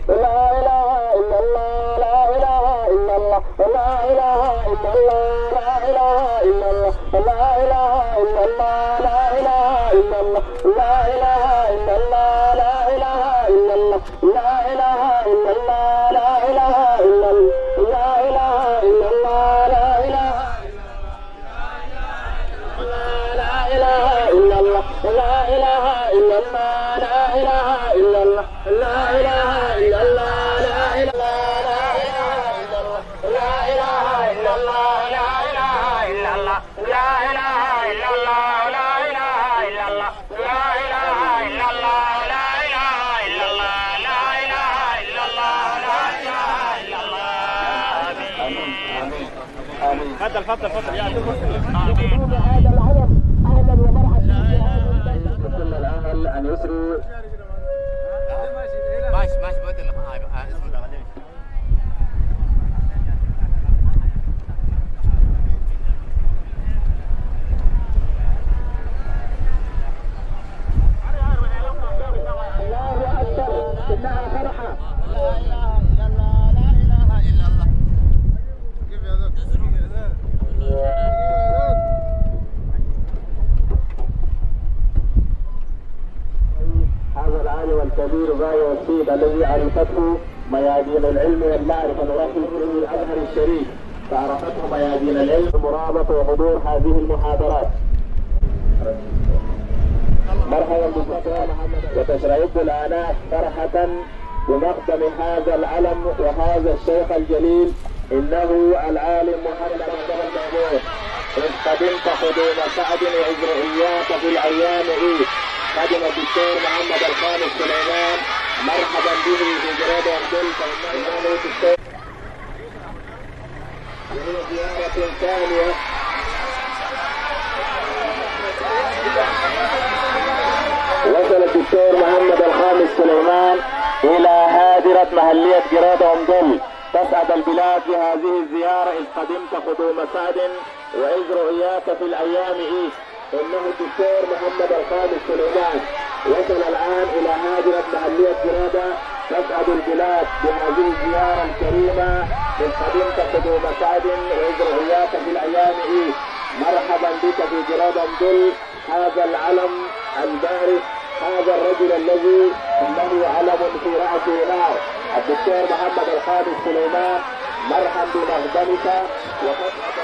لا إله إلا الله لا إله إلا الله لا إله إلا الله لا إله إلا الله لا إله إلا الله لا إله إلا الله لا إله إلا الله لا إله إلا الله لا إله إلا الله لا إله إلا الله لا إله إلا الله لا إله لا إله إلا الله لا إله إلا الله لا إله إلا الله لا إله إلا الله لا إله إلا الله لا إله إلا الله لا إله إلا الله لا إله إلا الله لا إله إلا الله لا إله إلا الله لا إله إلا الله لا إله إلا الله آمين آمين. تفضل تفضل يا يقولون هذا العلم أهلا ومرحبا كل الأهل أن يسروا ماشي بدل اسمه ده بعدين. الله أكبر إنها فرحة. لا إله إلا الله لا إله إلا الله. كيف يا ذا؟ هذا العالم الكبير غاية والسيد الذي عرفته ميادين العلم والمعرفة نواحي الأزهر الشريف، فعرفته ميادين العلم مرابطة وحضور هذه المحاضرات. مرحبا بالدكتور وتشرعب الآناف فرحة بمقدم هذا العلم وهذا الشيخ الجليل، إنه العالم محمد المأمون. إذ قدمت قدوم سعد وإجرائيات في الأيام إيه قدم الدكتور محمد الخامس سليمان، مرحبا به في جراد الكل. فإنه دكتور وهي زيارة ثانية وصل الدكتور محمد الخامس سليمان إلى هادرة محلية جراد أمدل تسعد البلاد بهذه الزيارة. إذ قدمت قدوم سعد وإذ رؤياك في الأيام إيه. إنه الدكتور محمد الخامس سليمان وصل الآن إلى هادرة محلية جرادة تسعد البلاد بهذه الزيارة الكريمة. إذ قدمت قدوم سعد وإذ رؤياك في الأيام إيه. مرحبا بك في جراد أمدل، هذا العلم البارز، هذا الرجل الذي له علم في رأسه نار، الدكتور محمد الخامس سليمان. مرحبا بمقدمك وفتحة